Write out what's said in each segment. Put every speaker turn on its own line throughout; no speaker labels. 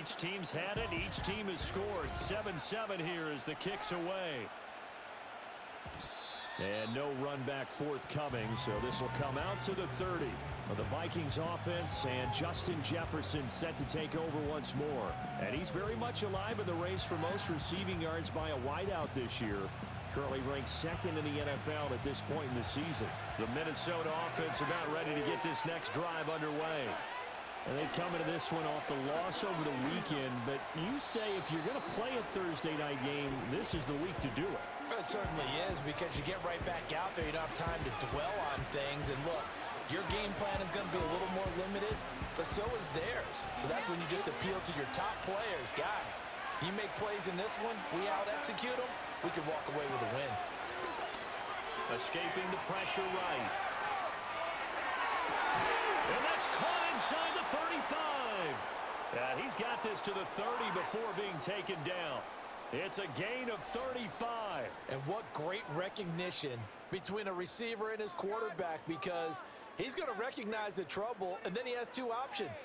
Each team's had it. Each team has scored. 7-7 here as the kick's away. And no run back forthcoming, so this will come out to the 30. The Vikings offense and Justin Jefferson set to take over once more. And he's very much alive in the race for most receiving yards by a wideout this year. Currently ranked second in the NFL at this point in the season. The Minnesota offense about ready to get this next drive underway. And they come into this one off the loss over the weekend. But you say if you're going to play a Thursday night game, this is the week to do it.
It certainly is, because you get right back out there. You don't have time to dwell on things. And look, your game plan is going to be a little more limited, but so is theirs. So that's when you just appeal to your top players. Guys, you make plays in this one, we out-execute them, we could walk away with a win.
Escaping the pressure right. And that's caught inside the 35. He's got this to the 30 before being taken down. It's a gain of 35.
And what great recognition between a receiver and his quarterback, because he's going to recognize the trouble, and then he has two options.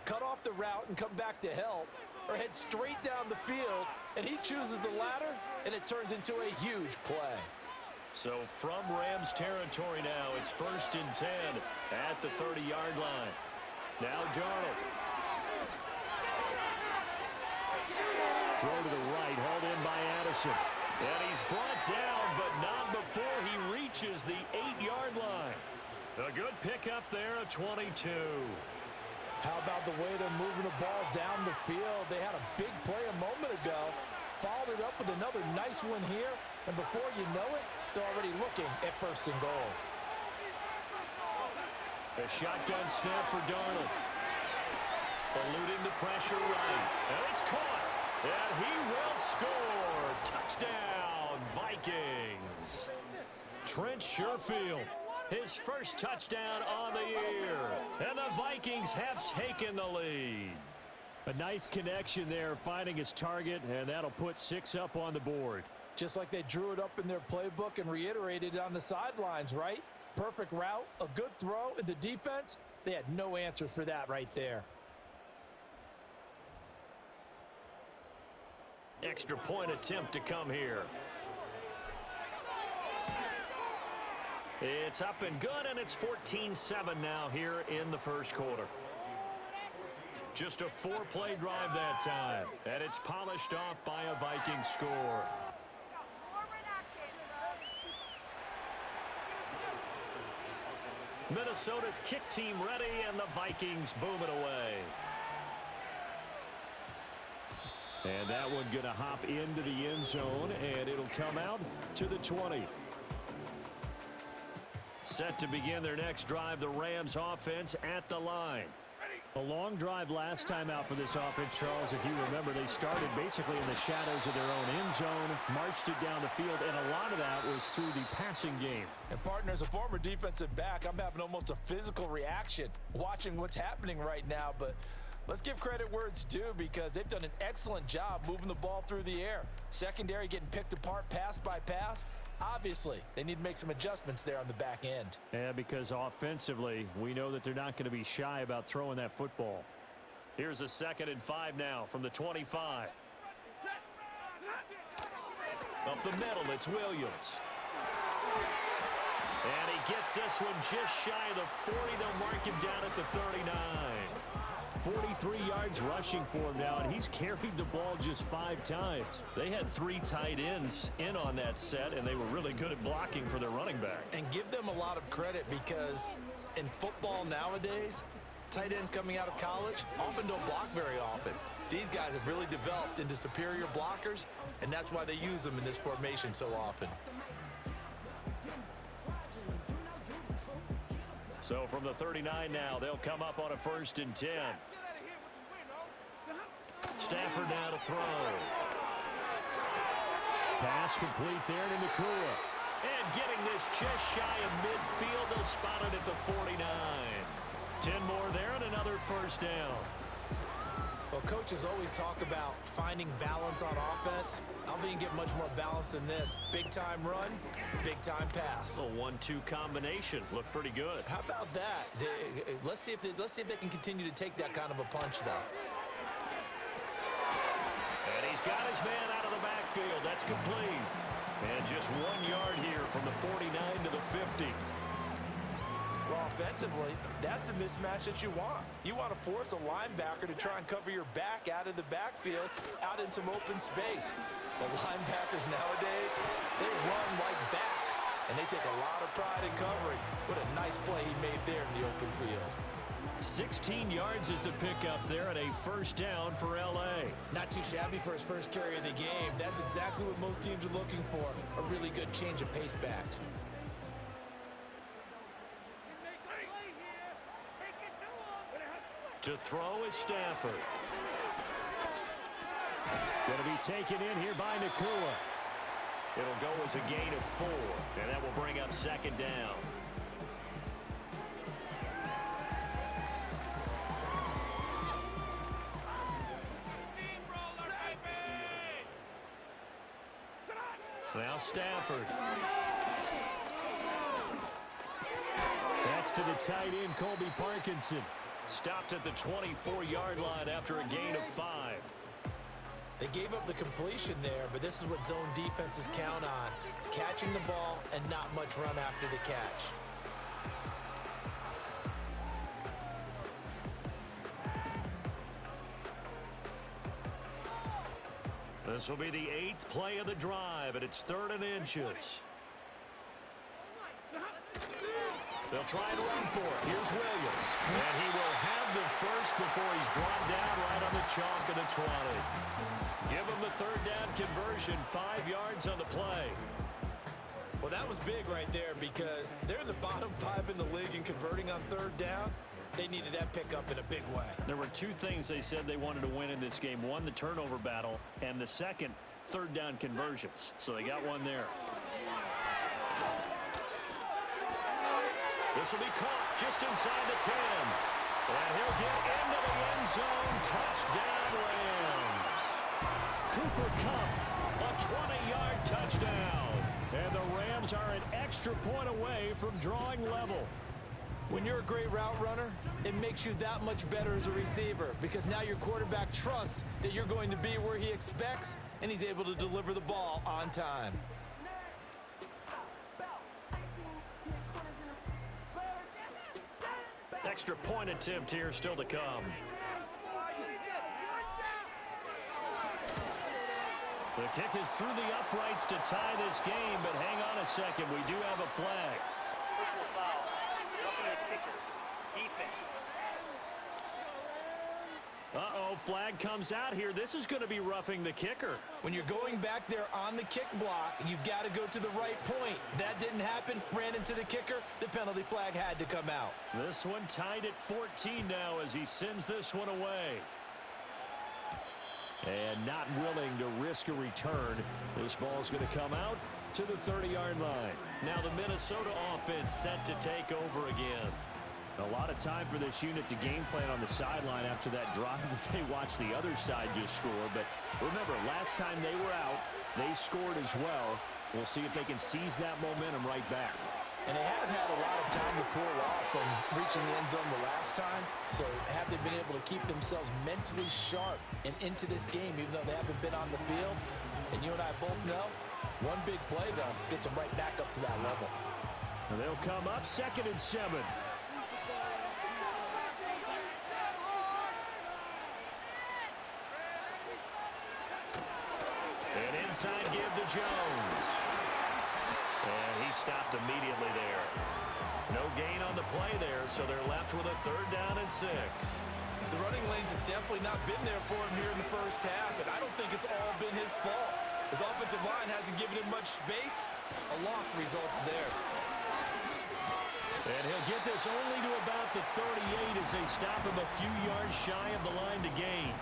Cut off the route and come back to help, or head straight down the field, and he chooses the latter, and it turns into a huge play.
So from Rams territory now, it's 1st and 10 at the 30-yard line. Now Darnold. Throw to the right, hauled in by Addison. And he's brought down, but not before he reaches the 8-yard line. A good pickup there at 22.
How about the way they're moving the ball down the field? They had a big play a moment ago, followed it up with another nice one here, and before you know it, they're already looking at 1st and goal.
A shotgun snap for Darnold. Eluding the pressure right. And it's caught. And he will score. Touchdown, Vikings. Trent Sherfield, his first touchdown on the year. And the Vikings have taken the lead. A nice connection there, finding his target, and that'll put 6 up on the board.
Just like they drew it up in their playbook and reiterated it on the sidelines, right? Perfect route, a good throw, and the defense, they had no answer for that right there.
Extra point attempt to come here. It's up and good, and it's 14-7 now here in the first quarter. Just a 4-play drive that time, and it's polished off by a Viking score. Minnesota's kick team ready, and the Vikings boom it away. And that one going to hop into the end zone, and it'll come out to the 20. Set to begin their next drive, the Rams offense at the line. A long drive last time out for this offense, Charles. If you remember, they started basically in the shadows of their own end zone, marched it down the field, and a lot of that was through the passing game.
And, partner, as a former defensive back, I'm having almost a physical reaction watching what's happening right now. But let's give credit where it's due, because they've done an excellent job moving the ball through the air. Secondary getting picked apart pass by pass. Obviously, they need to make some adjustments there on the back end.
Yeah, because offensively, we know that they're not going to be shy about throwing that football. Here's a 2nd and 5 now from the 25. Up the middle, it's Williams. And he gets this one just shy of the 40. They'll mark him down at the 39. 43 yards rushing for him now, and he's carried the ball just 5 times. They had 3 tight ends in on that set, and they were really good at blocking for their running back.
And give them a lot of credit, because in football nowadays, tight ends coming out of college often don't block very often. These guys have really developed into superior blockers, and that's why they use them in this formation so often.
So from the 39 now, they'll come up on a 1st and 10. Stafford now to throw. Pass complete there to Nakua. And getting this just shy of midfield, they'll spot it at the 49. 10 more there and another 1st down.
Well, coaches always talk about finding balance on offense. I don't think you get much more balance than this. Big-time run, big-time pass.
A 1-2 combination. Looked pretty good.
How about that? Let's see if they can continue to take that kind of a punch, though.
He's got his man out of the backfield. That's complete. And just 1 yard here from the 49 to the 50.
Well, offensively, that's the mismatch that you want. You want to force a linebacker to try and cover your back out of the backfield, out in some open space. The linebackers nowadays, they run like backs, and they take a lot of pride in covering. What a nice play he made there in the open field.
16 yards is the pickup there, and a first down for L.A.
Not too shabby for his first carry of the game. That's exactly what most teams are looking for, a really good change of pace back.
To throw is Stafford. Going to be taken in here by Nakua. It'll go as a gain of 4, and that will bring up second down. Now Stafford. That's to the tight end, Colby Parkinson. Stopped at the 24-yard line after a gain of 5.
They gave up the completion there, but this is what zone defenses count on. Catching the ball and not much run after the catch.
This will be the 8th play of the drive, and it's 3rd and inches. They'll try and run for it. Here's Williams. And he will have the first before he's brought down right on the chalk of the 20. Give him the 3rd down conversion, 5 yards on the play.
Well, that was big right there because they're in the bottom 5 in the league in converting on 3rd down. They needed that pickup in a big way.
There were 2 things they said they wanted to win in this game. One, the turnover battle, and the second, 3rd down conversions. So they got one there. This will be caught just inside the 10. And he'll get into the end zone. Touchdown, Rams. Cooper Kupp, a 20-yard touchdown. And the Rams are an extra point away from drawing level.
When you're a great route runner, it makes you that much better as a receiver because now your quarterback trusts that you're going to be where he expects, and he's able to deliver the ball on time.
Extra point attempt here still to come. The kick is through the uprights to tie this game, but hang on a second. We do have a flag. Uh-oh, flag comes out here. This is going to be roughing the kicker.
When you're going back there on the kick block, you've got to go to the right point. That didn't happen. Ran into the kicker. The penalty flag had to come out.
This one tied at 14 now as he sends this one away. And not willing to risk a return. This ball's going to come out to the 30-yard line. Now the Minnesota offense set to take over again. A lot of time for this unit to game plan on the sideline after that drive that they watched the other side just score. But remember, last time they were out, they scored as well. We'll see if they can seize that momentum right back.
And they haven't had a lot of time to cool off from reaching the end zone the last time. So have they been able to keep themselves mentally sharp and into this game, even though they haven't been on the field? And you and I both know, one big play, though, gets them right back up to that level.
And they'll come up 2nd and 7. Inside give to Jones. And he stopped immediately there. No gain on the play there, so they're left with a 3rd down and 6.
The running lanes have definitely not been there for him here in the first half, and I don't think it's all been his fault. His offensive line hasn't given him much space. A loss results there.
And he'll get this only to about the 38 as they stop him a few yards shy of the line to gain.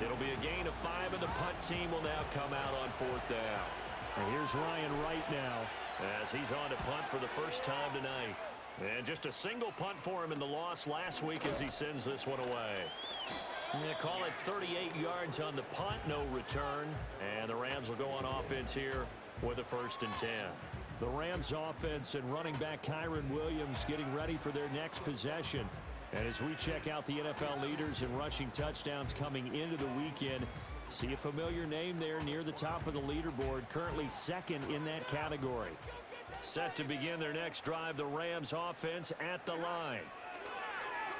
It'll be a gain of 5, and the punt team will now come out on 4th down. And here's Ryan Wright now as he's on to punt for the first time tonight. And just a single punt for him in the loss last week as he sends this one away. They call it 38 yards on the punt, no return. And the Rams will go on offense here with a 1st and 10. The Rams offense and running back Kyron Williams getting ready for their next possession. And as we check out the NFL leaders in rushing touchdowns coming into the weekend, See a familiar name there near the top of the leaderboard, currently second in that category. Set to begin their next drive, the Rams offense at the line.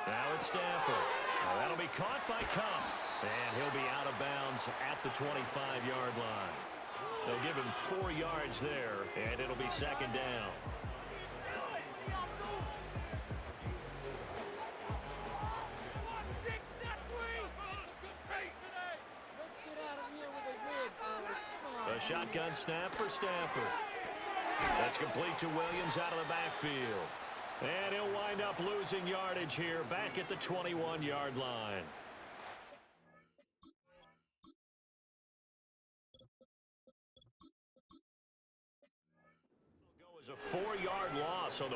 Now it's Stafford. Well, that'll be caught by Cup. And he'll be out of bounds at the 25-yard line. They'll give him 4 yards there, and it'll be second down. A shotgun snap for Stafford. That's complete to Williams out of the backfield. And he'll wind up losing yardage here back at the 21-yard line. It'll go as a 4-yard loss on the